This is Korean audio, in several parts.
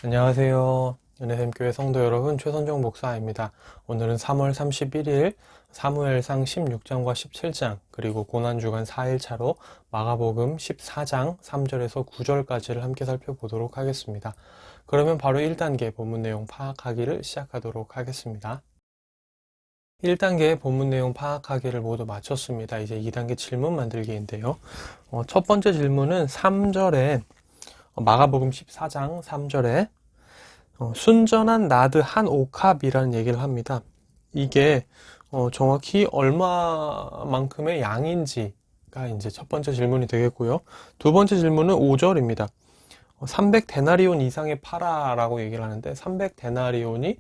안녕하세요. 은혜샘교회 성도 여러분, 최선정 목사입니다. 오늘은 3월 31일 사무엘상 16장과 17장 그리고 고난주간 4일차로 마가복음 14장 3절에서 9절까지를 함께 살펴보도록 하겠습니다. 그러면 바로 1단계 본문 내용 파악하기를 시작하도록 하겠습니다. 1단계 본문 내용 파악하기를 모두 마쳤습니다. 이제 2단계 질문 만들기인데요. 첫 번째 질문은 3절에 마가복음 14장 3절에 순전한 나드 한 옥합이라는 얘기를 합니다. 이게 정확히 얼마만큼의 양인지가 이제 첫 번째 질문이 되겠고요. 두 번째 질문은 5절입니다. 300데나리온 이상의 파라라고 얘기를 하는데 300데나리온이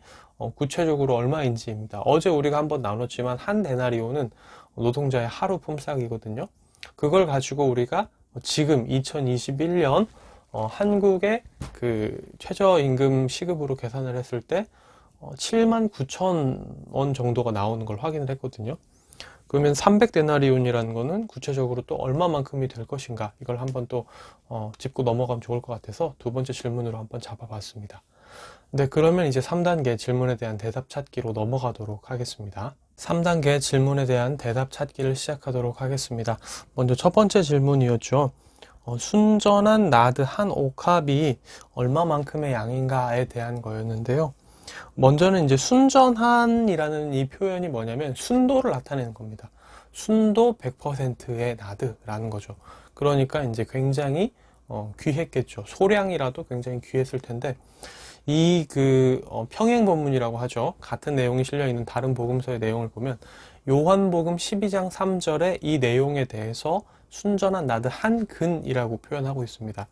구체적으로 얼마인지입니다. 어제 우리가 한번 나눴지만 한 데나리온은 노동자의 하루 품삯이거든요. 그걸 가지고 우리가 지금 2021년 한국의 그 최저임금 시급으로 계산을 했을 때 79,000원 정도가 나오는 걸 확인을 했거든요. 그러면 300데나리온이라는 거는 구체적으로 또 얼마만큼이 될 것인가, 이걸 한번 또 짚고 넘어가면 좋을 것 같아서 두 번째 질문으로 한번 잡아봤습니다. 네, 그러면 이제 3단계 질문에 대한 대답 찾기로 넘어가도록 하겠습니다. 3단계 질문에 대한 대답 찾기를 시작하도록 하겠습니다. 먼저 첫 번째 질문이었죠. 순전한 나드 한 옥합이 얼마만큼의 양인가에 대한 거였는데요. 먼저는 이제 순전한이라는 이 표현이 뭐냐면 순도를 나타내는 겁니다. 순도 100%의 나드라는 거죠. 그러니까 이제 굉장히 귀했겠죠. 소량이라도 굉장히 귀했을 텐데, 이 평행 본문이라고 하죠. 같은 내용이 실려 있는 다른 복음서의 내용을 보면 요한복음 12장 3절에 이 내용에 대해서 순전한 나드 한 근이라고 표현하고 있습니다.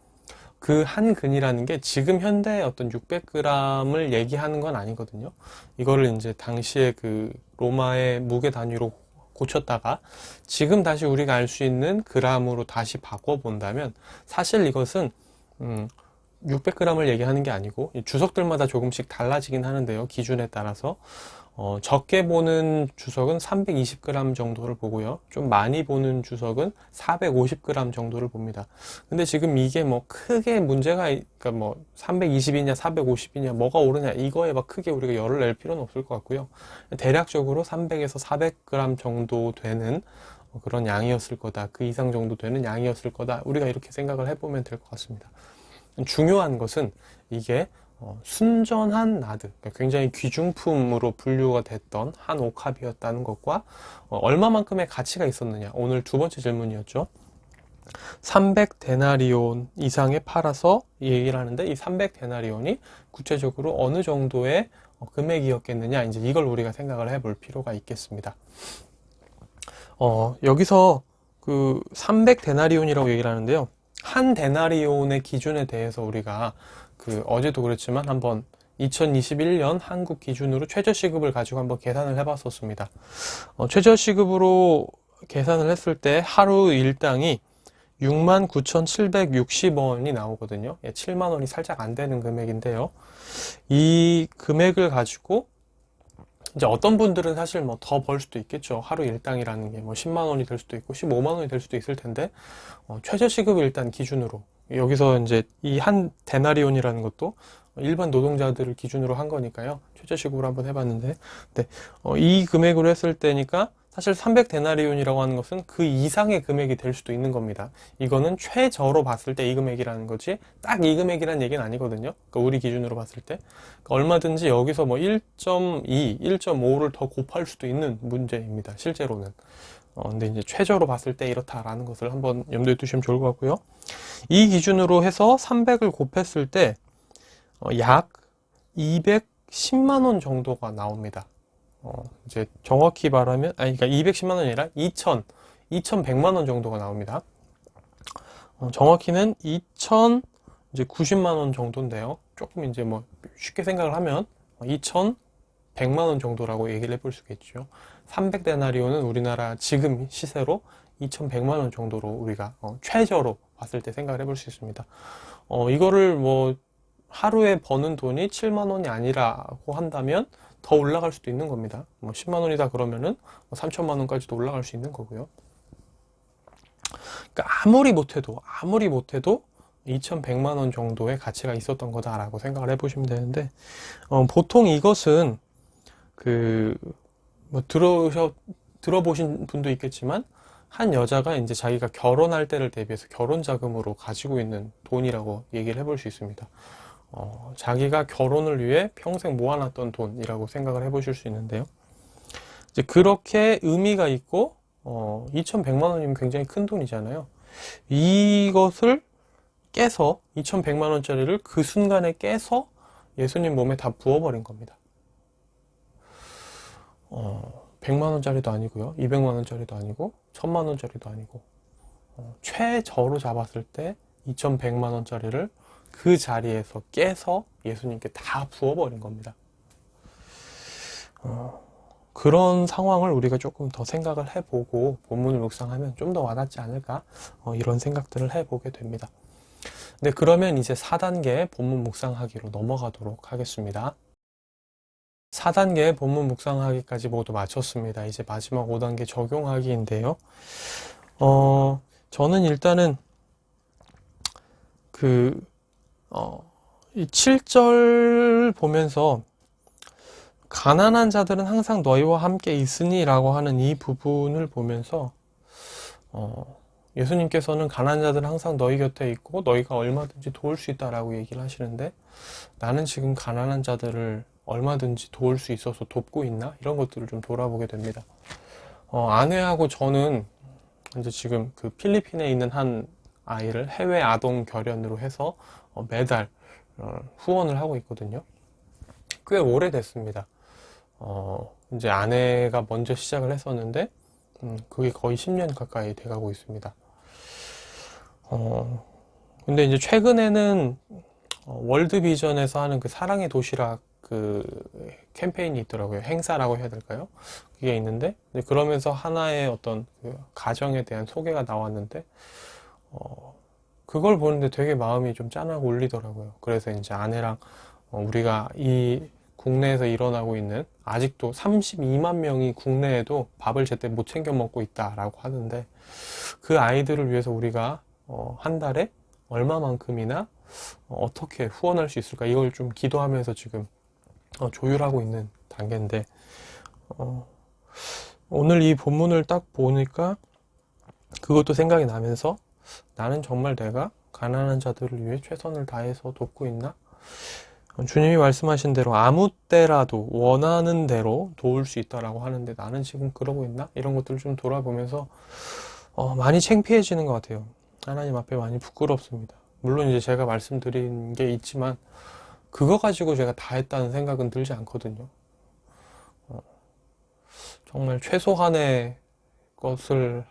그 한 근이라는 게 지금 현대의 어떤 600g을 얘기하는 건 아니거든요. 이거를 이제 당시에 그 로마의 무게 단위로 고쳤다가 지금 다시 우리가 알 수 있는 그람으로 다시 바꿔본다면 사실 이것은 600g을 얘기하는 게 아니고 주석들마다 조금씩 달라지긴 하는데요. 기준에 따라서 적게 보는 주석은 320g 정도를 보고요. 좀 많이 보는 주석은 450g 정도를 봅니다. 근데 지금 이게 뭐 크게 문제가, 그러니까 뭐 320이냐 450이냐 뭐가 옳으냐 이거에 막 크게 우리가 열을 낼 필요는 없을 것 같고요. 대략적으로 300에서 400g 정도 되는 그런 양이었을 거다. 그 이상 정도 되는 양이었을 거다. 우리가 이렇게 생각을 해보면 될 것 같습니다. 중요한 것은 이게 순전한 나드, 그러니까 굉장히 귀중품으로 분류가 됐던 한 옥합이었다는 것과 얼마만큼의 가치가 있었느냐, 오늘 두 번째 질문이었죠. 300데나리온 이상에 팔아서 이 얘기를 하는데, 이 300데나리온이 구체적으로 어느 정도의 금액이었겠느냐, 이제 이걸 우리가 생각을 해볼 필요가 있겠습니다. 여기서 그 300데나리온이라고 얘기를 하는데요. 한 데나리온의 기준에 대해서 우리가 어제도 그랬지만 한번 2021년 한국 기준으로 최저시급을 가지고 한번 계산을 해봤었습니다. 최저시급으로 계산을 했을 때 하루 일당이 69,760원이 나오거든요. 7만원이 살짝 안 되는 금액인데요. 이 금액을 가지고 이제 어떤 분들은 사실 뭐 더 벌 수도 있겠죠. 하루 일당이라는 게 뭐 10만 원이 될 수도 있고 15만 원이 될 수도 있을 텐데, 최저시급 일단 기준으로 여기서 이제 이 한 데나리온이라는 것도 일반 노동자들을 기준으로 한 거니까요. 최저시급으로 한번 해봤는데, 네, 이 금액으로 했을 때니까 사실 300데나리온이라고 하는 것은 그 이상의 금액이 될 수도 있는 겁니다. 이거는 최저로 봤을 때 이 금액이라는 거지 딱 이 금액이라는 얘기는 아니거든요. 그러니까 우리 기준으로 봤을 때 그러니까 얼마든지 여기서 뭐 1.2, 1.5를 더 곱할 수도 있는 문제입니다. 실제로는. 근데 이제 최저로 봤을 때 이렇다라는 것을 한번 염두에 두시면 좋을 것 같고요. 이 기준으로 해서 300을 곱했을 때 약 210만 원 정도가 나옵니다. 이제 정확히 말하면, 그러니까 210만 원이 아니라 2,100만 원 정도가 나옵니다. 정확히는 2,090만 원 정도인데요. 조금 이제 뭐 쉽게 생각을 하면 2,100만 원 정도라고 얘기를 해볼 수 있겠죠. 300데나리온은 우리나라 지금 시세로 2,100만 원 정도로 우리가 최저로 봤을 때 생각을 해볼 수 있습니다. 이거를 뭐 하루에 버는 돈이 7만 원이 아니라고 한다면 더 올라갈 수도 있는 겁니다. 뭐 10만 원이다 그러면은 3천만 원까지도 올라갈 수 있는 거고요. 그러니까 아무리 못해도 2100만 원 정도의 가치가 있었던 거다라고 생각을 해보시면 되는데, 보통 이것은 뭐 들어보신 분도 있겠지만, 한 여자가 이제 자기가 결혼할 때를 대비해서 결혼 자금으로 가지고 있는 돈이라고 얘기를 해볼 수 있습니다. 자기가 결혼을 위해 평생 모아놨던 돈이라고 생각을 해보실 수 있는데요. 이제 그렇게 의미가 있고, 2100만 원이면 굉장히 큰 돈이잖아요. 이것을 깨서 2100만 원짜리를 그 순간에 깨서 예수님 몸에 다 부어버린 겁니다. 100만 원짜리도 아니고요, 200만 원짜리도 아니고 1000만 원짜리도 아니고, 최저로 잡았을 때 2100만 원짜리를 그 자리에서 깨서 예수님께 다 부어버린 겁니다. 그런 상황을 우리가 조금 더 생각을 해보고 본문을 묵상하면 좀 더 와닿지 않을까, 이런 생각들을 해보게 됩니다. 네, 그러면 이제 4단계 본문 묵상하기로 넘어가도록 하겠습니다. 4단계 본문 묵상하기까지 모두 마쳤습니다. 이제 마지막 5단계 적용하기인데요. 저는 일단은 이 7절 보면서 가난한 자들은 항상 너희와 함께 있으니 라고 하는 이 부분을 보면서 예수님께서는 가난한 자들은 항상 너희 곁에 있고 너희가 얼마든지 도울 수 있다라고 얘기를 하시는데, 나는 지금 가난한 자들을 얼마든지 도울 수 있어서 돕고 있나? 이런 것들을 좀 돌아보게 됩니다. 아내하고 저는 이제 지금 그 필리핀에 있는 한 아이를 해외 아동 결연으로 해서 매달 후원을 하고 있거든요. 꽤 오래됐습니다. 이제 아내가 먼저 시작을 했었는데, 그게 거의 10년 가까이 돼가고 있습니다. 근데 이제 최근에는 월드비전에서 하는 그 사랑의 도시락 그 캠페인이 있더라고요. 행사라고 해야 될까요? 그게 있는데, 그러면서 하나의 어떤 그 가정에 대한 소개가 나왔는데, 그걸 보는데 되게 마음이 좀 짠하고 울리더라고요. 그래서 이제 아내랑 우리가 이 국내에서 일어나고 있는, 아직도 32만 명이 국내에도 밥을 제때 못 챙겨 먹고 있다라고 하는데, 그 아이들을 위해서 우리가 한 달에 얼마만큼이나 어떻게 후원할 수 있을까, 이걸 좀 기도하면서 지금 조율하고 있는 단계인데, 오늘 이 본문을 딱 보니까 그것도 생각이 나면서, 나는 정말 내가 가난한 자들을 위해 최선을 다해서 돕고 있나? 주님이 말씀하신 대로 아무 때라도 원하는 대로 도울 수 있다라고 하는데, 나는 지금 그러고 있나? 이런 것들을 좀 돌아보면서 많이 창피해지는 것 같아요. 하나님 앞에 많이 부끄럽습니다. 물론 이제 제가 말씀드린 게 있지만 그거 가지고 제가 다 했다는 생각은 들지 않거든요. 정말 최소한의 것을,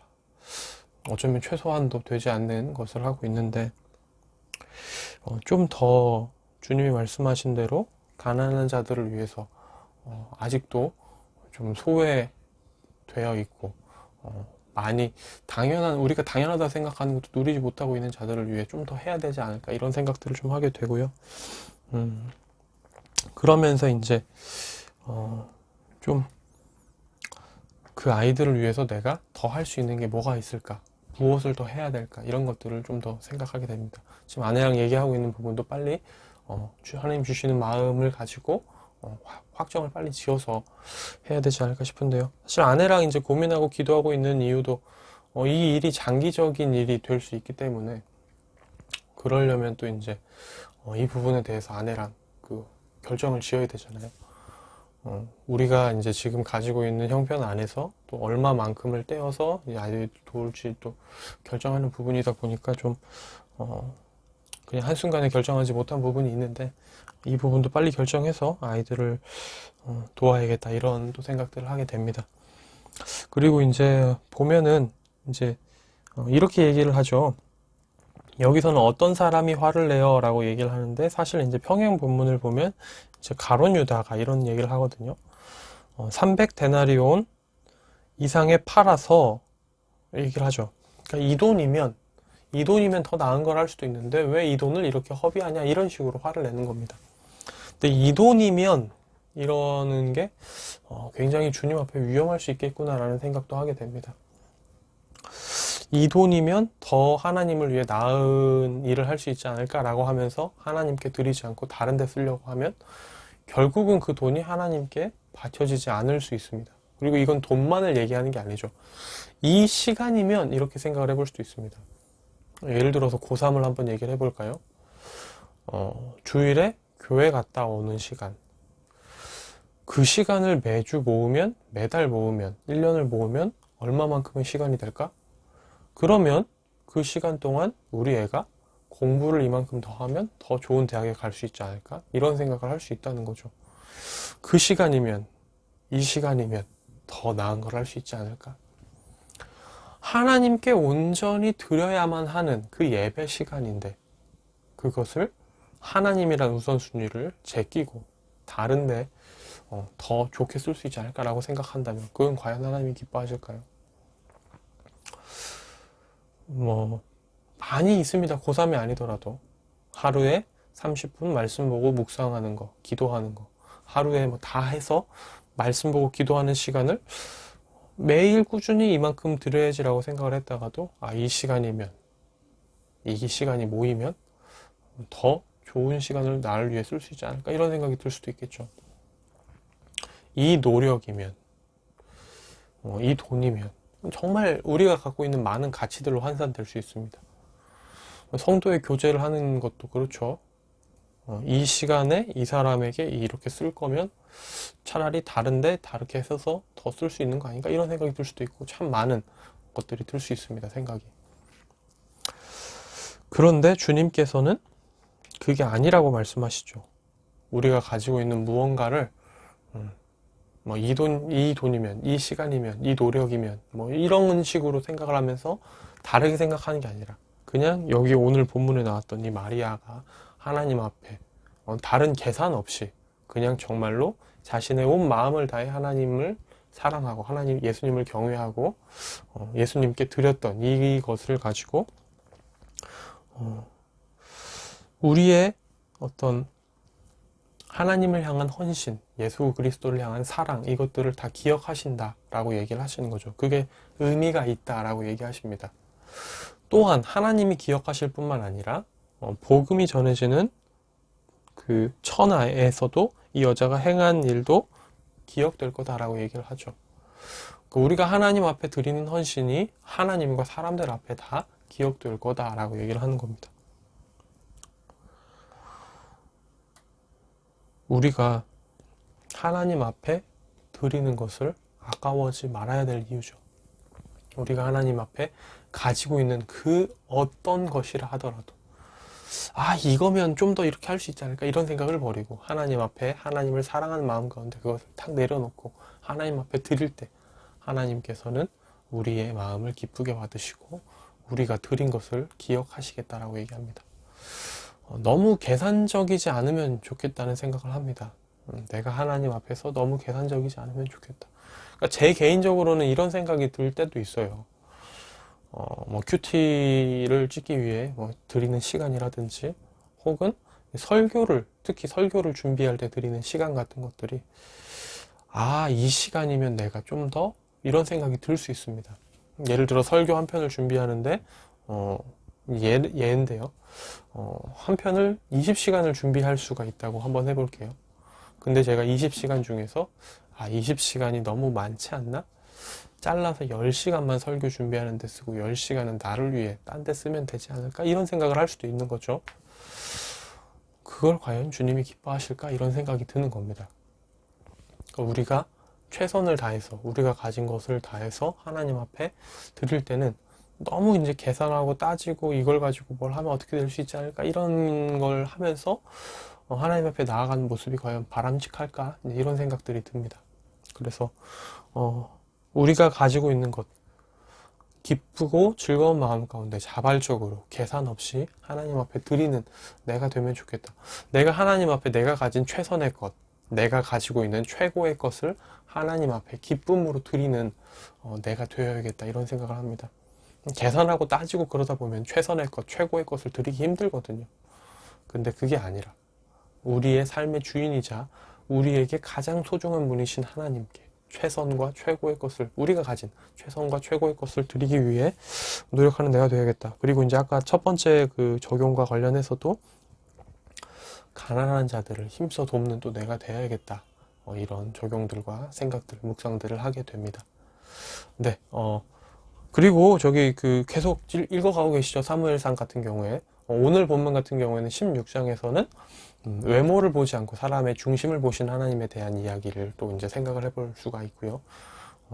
어쩌면 최소한도 되지 않는 것을 하고 있는데, 좀 더 주님이 말씀하신 대로 가난한 자들을 위해서 아직도 좀 소외되어 있고, 많이 우리가 당연하다 생각하는 것도 누리지 못하고 있는 자들을 위해 좀 더 해야 되지 않을까, 이런 생각들을 좀 하게 되고요. 그러면서 이제 좀 그 아이들을 위해서 내가 더 할 수 있는 게 뭐가 있을까, 무엇을 더 해야 될까, 이런 것들을 좀 더 생각하게 됩니다. 지금 아내랑 얘기하고 있는 부분도 빨리 하나님 주시는 마음을 가지고 확정을 빨리 지어서 해야 되지 않을까 싶은데요. 사실 아내랑 이제 고민하고 기도하고 있는 이유도 이 일이 장기적인 일이 될 수 있기 때문에, 그러려면 또 이제 이 부분에 대해서 아내랑 그 결정을 지어야 되잖아요. 우리가 이제 지금 가지고 있는 형편 안에서 또 얼마만큼을 떼어서 이 아이들을 도울지 또 결정하는 부분이다 보니까 좀 그냥 한순간에 결정하지 못한 부분이 있는데, 이 부분도 빨리 결정해서 아이들을 도와야겠다, 이런 또 생각들을 하게 됩니다. 그리고 이제 보면은 이제 이렇게 얘기를 하죠. 여기서는 어떤 사람이 화를 내요 라고 얘기를 하는데, 사실 이제 평행 본문을 보면 이제 가룟 유다가 이런 얘기를 하거든요. 300데나리온 이상에 팔아서 얘기를 하죠. 그러니까 이 돈이면 더 나은 걸 할 수도 있는데 왜 이 돈을 이렇게 허비하냐, 이런 식으로 화를 내는 겁니다. 근데 이 돈이면 이러는 게 굉장히 주님 앞에 위험할 수 있겠구나라는 생각도 하게 됩니다. 이 돈이면 더 하나님을 위해 나은 일을 할 수 있지 않을까라고 하면서 하나님께 드리지 않고 다른 데 쓰려고 하면 결국은 그 돈이 하나님께 바쳐지지 않을 수 있습니다. 그리고 이건 돈만을 얘기하는 게 아니죠. 이 시간이면 이렇게 생각을 해볼 수도 있습니다. 예를 들어서 고3을 한번 얘기를 해볼까요? 주일에 교회 갔다 오는 시간. 그 시간을 매주 모으면, 매달 모으면, 1년을 모으면 얼마만큼의 시간이 될까? 그러면 그 시간 동안 우리 애가 공부를 이만큼 더 하면 더 좋은 대학에 갈 수 있지 않을까? 이런 생각을 할 수 있다는 거죠. 그 시간이면, 이 시간이면 더 나은 걸 할 수 있지 않을까? 하나님께 온전히 드려야만 하는 그 예배 시간인데 그것을 하나님이란 우선순위를 제끼고 다른데 더 좋게 쓸 수 있지 않을까라고 생각한다면 그건 과연 하나님이 기뻐하실까요? 많이 있습니다. 고3이 아니더라도 하루에 30분 말씀 보고 묵상하는 거, 기도하는 거, 하루에 다 해서 말씀 보고 기도하는 시간을 매일 꾸준히 이만큼 드려야지라고 생각을 했다가도 이 시간이면, 이 시간이 모이면 더 좋은 시간을 나를 위해 쓸 수 있지 않을까 이런 생각이 들 수도 있겠죠. 이 노력이면, 이 돈이면 정말 우리가 갖고 있는 많은 가치들로 환산될 수 있습니다. 성도의 교제를 하는 것도 그렇죠. 이 시간에 이 사람에게 이렇게 쓸 거면 차라리 다른데 다르게 써서 더 쓸 수 있는 거 아닌가 이런 생각이 들 수도 있고 참 많은 것들이 들 수 있습니다. 생각이. 그런데 주님께서는 그게 아니라고 말씀하시죠. 우리가 가지고 있는 무언가를 이 돈이면, 이 시간이면, 이 노력이면 이런 식으로 생각을 하면서 다르게 생각하는 게 아니라 그냥 여기 오늘 본문에 나왔던 이 마리아가 하나님 앞에 다른 계산 없이 그냥 정말로 자신의 온 마음을 다해 하나님을 사랑하고 예수님을 경외하고 예수님께 드렸던 이것을 가지고 우리의 어떤 하나님을 향한 헌신, 예수 그리스도를 향한 사랑 이것들을 다 기억하신다라고 얘기를 하시는 거죠. 그게 의미가 있다라고 얘기하십니다. 또한 하나님이 기억하실 뿐만 아니라 복음이 전해지는 그 천하에서도 이 여자가 행한 일도 기억될 거다라고 얘기를 하죠. 우리가 하나님 앞에 드리는 헌신이 하나님과 사람들 앞에 다 기억될 거다라고 얘기를 하는 겁니다. 우리가 하나님 앞에 드리는 것을 아까워하지 말아야 될 이유죠. 우리가 하나님 앞에 가지고 있는 그 어떤 것이라 하더라도 이거면 좀 더 이렇게 할 수 있지 않을까 이런 생각을 버리고 하나님 앞에 하나님을 사랑하는 마음 가운데 그것을 탁 내려놓고 하나님 앞에 드릴 때 하나님께서는 우리의 마음을 기쁘게 받으시고 우리가 드린 것을 기억하시겠다라고 얘기합니다. 너무 계산적이지 않으면 좋겠다는 생각을 합니다. 내가 하나님 앞에서 너무 계산적이지 않으면 좋겠다. 그러니까 제 개인적으로는 이런 생각이 들 때도 있어요. 큐티를 찍기 위해 드리는 시간이라든지 혹은 특히 설교를 준비할 때 드리는 시간 같은 것들이 이 시간이면 내가 좀 더 이런 생각이 들 수 있습니다. 예를 들어 설교 한 편을 준비하는데 예인데요. 한 편을 20시간을 준비할 수가 있다고 한번 해볼게요. 근데 제가 20시간 중에서 20시간이 너무 많지 않나? 잘라서 10시간만 설교 준비하는 데 쓰고 10시간은 나를 위해 딴 데 쓰면 되지 않을까? 이런 생각을 할 수도 있는 거죠. 그걸 과연 주님이 기뻐하실까? 이런 생각이 드는 겁니다. 그러니까 우리가 최선을 다해서 우리가 가진 것을 다해서 하나님 앞에 드릴 때는 너무 이제 계산하고 따지고 이걸 가지고 뭘 하면 어떻게 될 수 있지 않을까 이런 걸 하면서 하나님 앞에 나아가는 모습이 과연 바람직할까 이런 생각들이 듭니다. 그래서 우리가 가지고 있는 것 기쁘고 즐거운 마음 가운데 자발적으로 계산 없이 하나님 앞에 드리는 내가 되면 좋겠다. 내가 하나님 앞에 내가 가진 최선의 것, 내가 가지고 있는 최고의 것을 하나님 앞에 기쁨으로 드리는 내가 되어야겠다 이런 생각을 합니다. 계산하고 따지고 그러다 보면 최선의 것, 최고의 것을 드리기 힘들거든요. 근데 그게 아니라 우리의 삶의 주인이자 우리에게 가장 소중한 분이신 하나님께 최선과 최고의 것을, 우리가 가진 최선과 최고의 것을 드리기 위해 노력하는 내가 되야겠다. 그리고 이제 아까 첫 번째 그 적용과 관련해서도 가난한 자들을 힘써 돕는 또 내가 되야겠다. 이런 적용들과 생각들, 묵상들을 하게 됩니다. 네, 그리고 저기 그 계속 읽어가고 계시죠. 사무엘상 같은 경우에. 오늘 본문 같은 경우에는 16장에서는 외모를 보지 않고 사람의 중심을 보신 하나님에 대한 이야기를 또 이제 생각을 해볼 수가 있고요.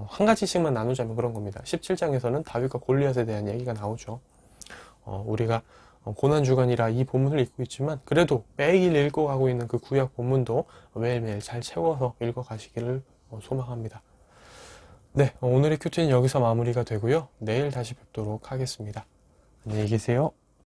한 가지씩만 나누자면 그런 겁니다. 17장에서는 다윗과 골리앗에 대한 얘기가 나오죠. 우리가 고난주간이라 이 본문을 읽고 있지만 그래도 매일 읽어가고 있는 그 구약 본문도 매일매일 잘 채워서 읽어가시기를 소망합니다. 네, 오늘의 큐티는 여기서 마무리가 되고요. 내일 다시 뵙도록 하겠습니다. 안녕히 계세요.